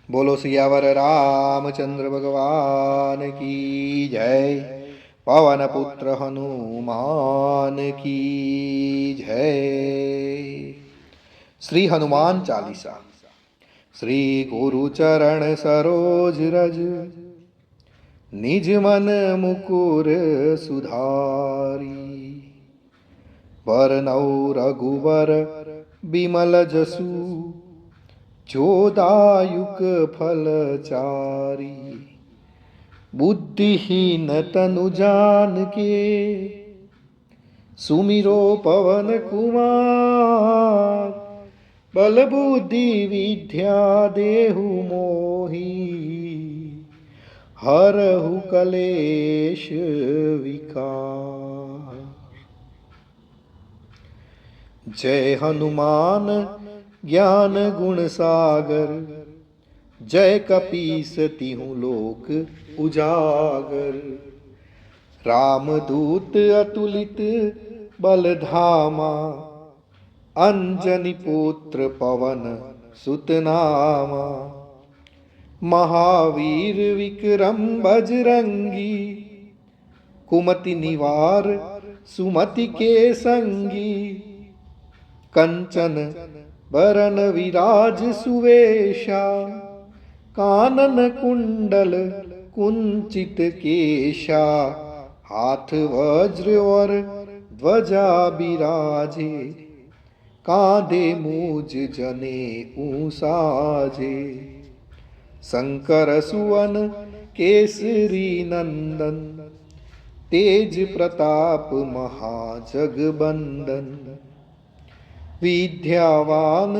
बोलो सियावर रामचंद्र भगवान की जय। पवन पुत्र हनुमान की जय। श्री हनुमान चालीसा। श्री गुरु चरण सरोज रज, निज मन मुकुर सुधारी। बरनउँ रघुवर बिमल जसु, जो दायुक फलचारी। बुद्धिहीन तनु जानिके, सुमिरो पवन कुमार। बल बुद्धि विद्या देहु मोहि, हरहु कलेश विकार। जय हनुमान ज्ञान गुण सागर, जय कपीस तिहु लोक उजागर। रामदूत अतुलित बल धामा, अंजनी पुत्र पवन सुत नामा। महावीर विक्रम बजरंगी, कुमति निवार सुमति के संगी। कंचन बरन विराज सुवेशा, कानन कुंडल कुंचित केशा। हाथ वज्र और ध्वजा बिराजे, कांधे मूज जनेऊ साजे। शंकर सुवन केसरी नंदन, तेज प्रताप महाजगबंदन। विद्यावान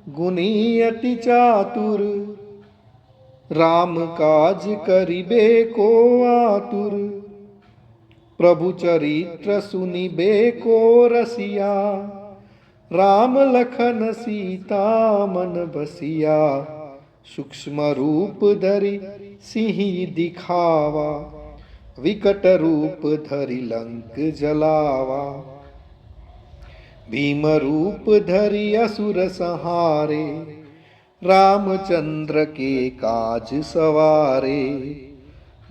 गुणी अति चातुर, राम काज करिबे को आतुर। प्रभु चरित्र सुनिबे को रसिया, राम लखन सीता मन बसिया। सूक्ष्म रूप धरि सिंहि दिखावा, विकट रूप धरि लंक जलावा। भीम रूप धरि असुर संहारे, रामचंद्र के काज सवारे।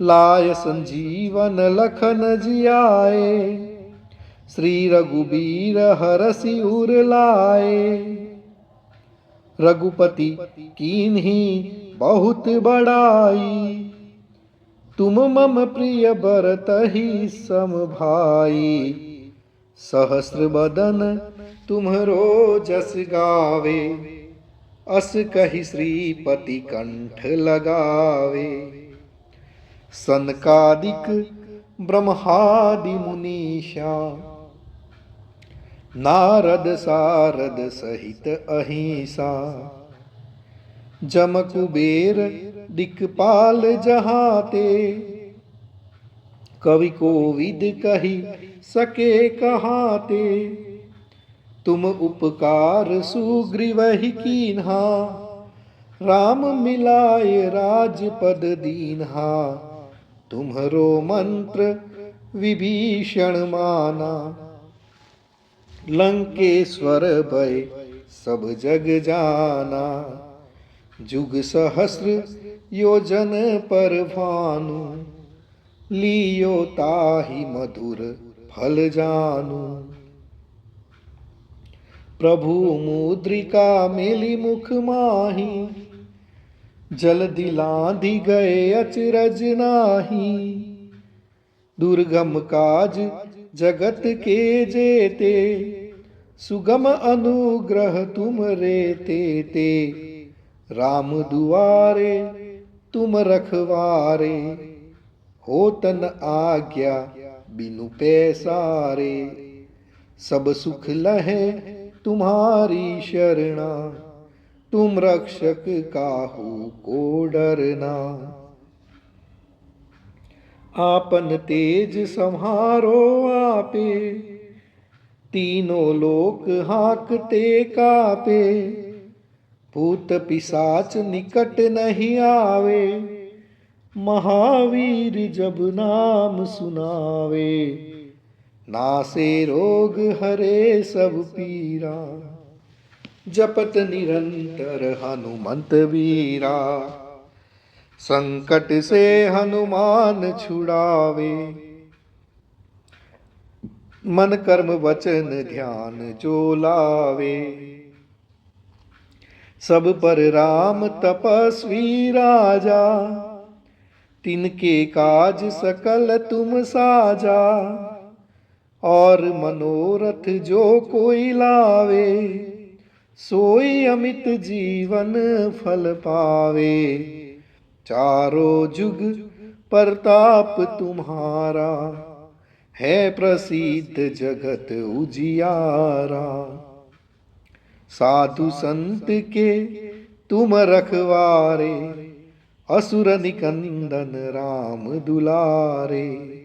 लाय संजीवन लखन जियाए, श्री रघुबीर हरषि उर लाए। रघुपति कीन्ही बहुत बड़ाई, तुम मम प्रिय भरतहि सम भाई। सहस्र बदन तुम्हरो जस गावे, अस कहि श्रीपति कंठ लगावे। सनकादिक ब्रह्मादि मुनीषा, नारद सारद सहित अहिंसा। जम कुबेर दिक्पाल जहाते, कवि कोविद कहि सके कहाते। तुम उपकार सुग्रीवहि कीन्हा, राम मिलाए राजपद दीन्हा। तुम्हरो मंत्र विभीषण माना, लंकेश्वर भय सब जग जाना। जुग सहस्र योजन पर भानु, लियो ताहि मधुर फल जानू। प्रभु मुद्रिका मेली मुख माही, जल्दी लांघि गए अचरज नाही। दुर्गम काज जगत के जेते, सुगम अनुग्रह तुम रे ते। राम दुआरे तुम रखवारे, होतन आज्ञा बिनु पैसारे। सब सुख लहे तुम्हारी शरणा, तुम रक्षक काहू को डरना। आपन तेज सम्हारो आपे, तीनों लोक हाँकते कापे। भूत पिशाच निकट नहीं आवे, महावीर जब नाम सुनावे। नासे रोग हरे सब पीरा, जपत निरंतर हनुमंत वीरा। संकट से हनुमान छुड़ावे, मन कर्म वचन ध्यान जो लावे। सब पर राम तपस्वी राजा, तिनके काज सकल तुम साजा। और मनोरथ जो कोई लावे, सोई अमित जीवन फल पावे। चारों जुग प्रताप तुम्हारा, है प्रसिद्ध जगत उजियारा। साधु संत के तुम रखवारे, असुर निकंदन राम दुलारे।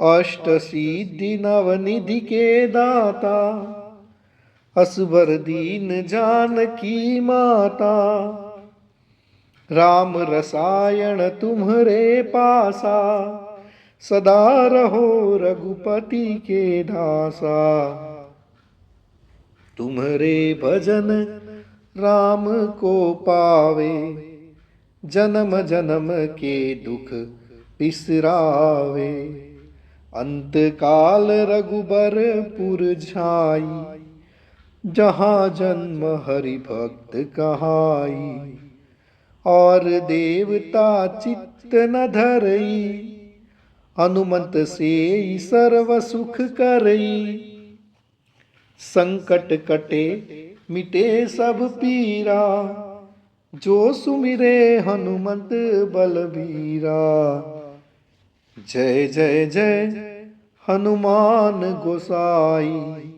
अष्ट सिद्धि नवनिधि के दाता, असबर दीन जानकी माता। राम रसायन तुम्हरे पासा, सदा रहो रघुपति के दासा। तुम्हरे भजन राम को पावे, जन्म जन्म के दुख बिसरावे। अंत काल रघुबर पुर झाई, जहाँ जन्म हरि भक्त कहाई। और देवता चित्त न धरई, हनुमंत से सर्व सुख करई। संकट कटे मिटे सब पीरा, जो सुमिरे हनुमंत बलबीरा। जय जय जय हनुमान गोसाई,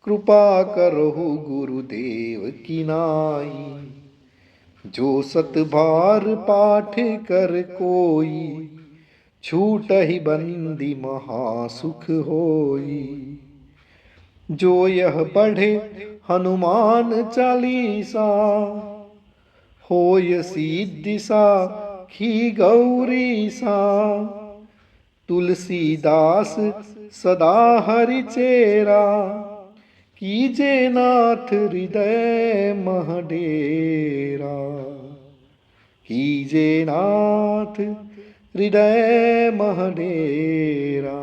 कृपा करहु गुरुदेव की नाई। जो सत बार पाठ कर कोई, छूटहि बंदी महासुख होई। जो यह पढ़े हनुमान चालीसा, होय सिद्धि साखी गौरी सा। तुलसीदास सदा हरि चेरा, कीजे नाथ हृदय मह डेरा। कीजे नाथ हृदय मह डेरा।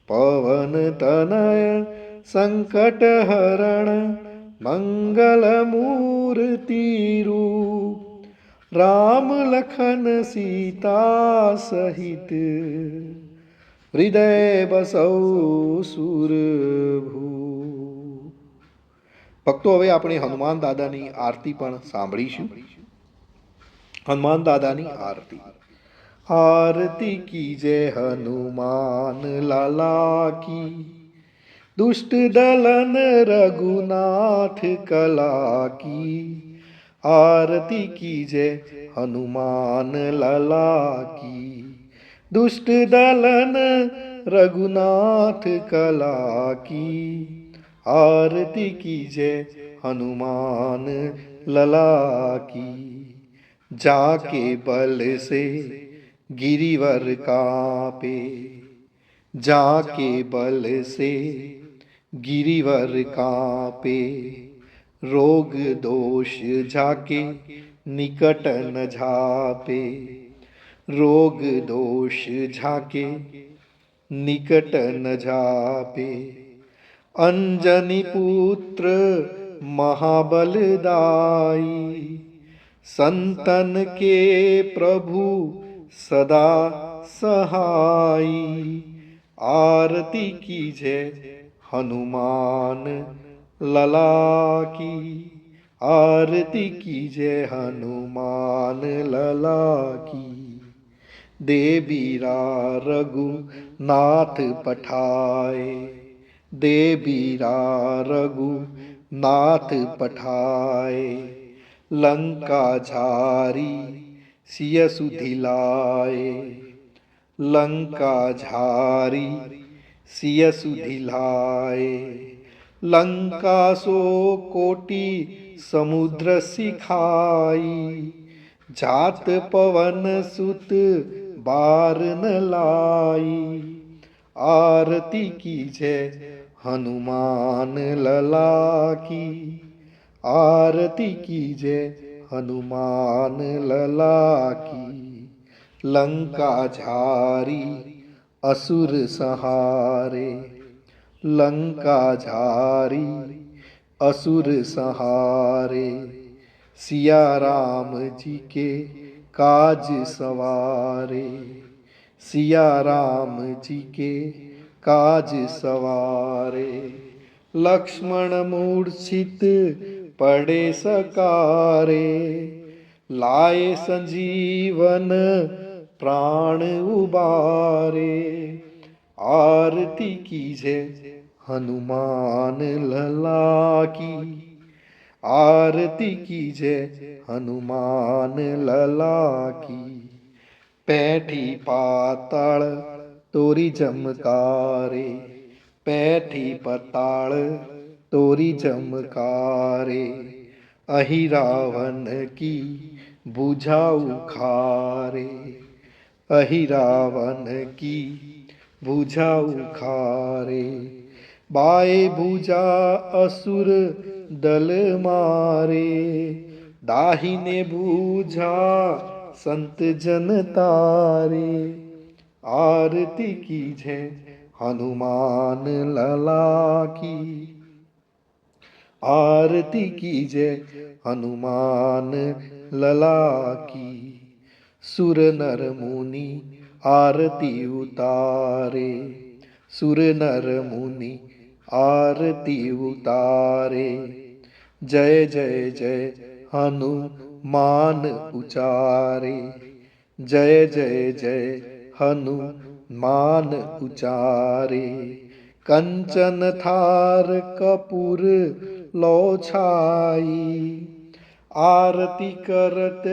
पवन तनय संकट हरण, मंगल मूर्ति रूप। राम लखन सीता सहित, हृदय बसौ सुरभूप। ભક્તો હવે આપણે હનુમાન દાદાની આરતી પણ સાંભળીશું. હનુમાન દાદાની આરતી. आरती कीजय हनुमान लाला की, दुष्ट दलन रघुनाथ कला की। आरती कीजय हनुमान लाला की, दुष्ट दलन रघुनाथ कला की। आरती कीजय हनुमान लला की। जाके बल से गिरिवर कापे, जाके बल से गिरिवर कापे। रोग दोष जाके निकट न झापे, रोग दोष झाके निकट न झापे। अंजनी पुत्र महाबलदाई, संतन के प्रभु सदा सहाई। आरती कीजय हनुमान लला की, आरती कीजय हनुमान लला की। देवीरा रघुनाथ पठाए, देवीरा रघुनाथ पठाए। लंका झारी सिय सुधिलाए, लंका झारी सिय सुधिलाए। लंका सो कोटि समुद्र सिखाई, जात पवन सुत बार न लाई। आरती कीजय हनुमान लला की, आरती कीजय हनुमान लला की। लंका झारी असुर संहारे, लंका झारी असुर संहारे। सिया राम जी के काज सवारे, सिया राम जी के काज सवारे। लक्ष्मण मूर्छित पड़े सकारे, लाए संजीवन प्राण उबारे। आरती कीजय हनुमान लला की, आरती कीजय हनुमान लला की। पैठी पाताल तोरी जमकारे, पैठी पाताल तोरी जमकारे। अहि रावण की भुजा उखारे, अहि रावण की भुजा उखारे। बाए भुजा असुर दल मारे, दाहिने भुजा संत जन तारे। आरती कीजय हनुमान लला की, आरती कीजय हनुमान लला की। सुर नर मुनि आरती उतारे, सुर नर मुनि आरती उतारे। जय जय जय हनुमान उचारे, जय जय जय हनुमान उचारे। कंचन थार कपूर लो छाई, आरती करत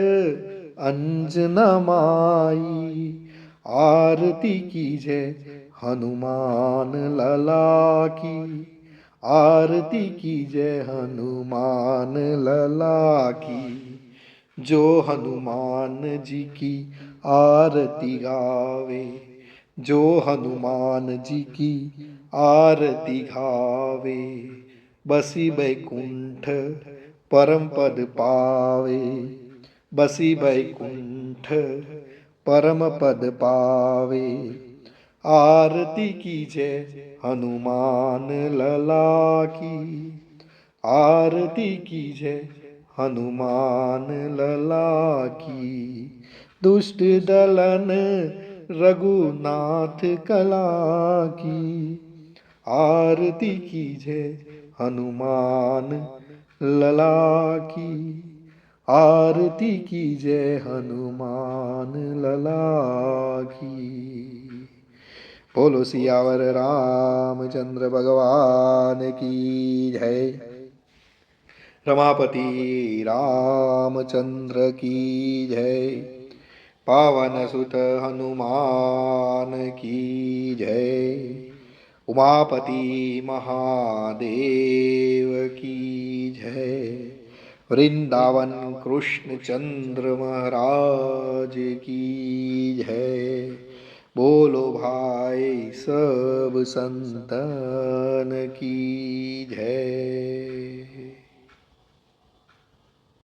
अंजना माई। आरती कीजय हनुमान लला की, आरती कीजय हनुमान लला की। जो हनुमान जी की आरती गावे, जो हनुमान जी की आरती गावे। बसी बैकुंठ परम पद पावे, बसी बैकुंठ परम पद पावे। आरती कीजय हनुमान लला की, आरती कीजय हनुमान लला की। दुष्ट दलन रघुनाथ कला की, आरती कीजय हनुमान लला की, आरती कीजय हनुमान लला की। बोलो सियावर रामचंद्र भगवान की जय। रमापति रामचंद्र की जय। पावन सुत हनुमान की जय। उमापति महादेव की जय। वृंदावन कृष्ण चंद्र महाराज की जय। बोलो भाई सब संतन की जय।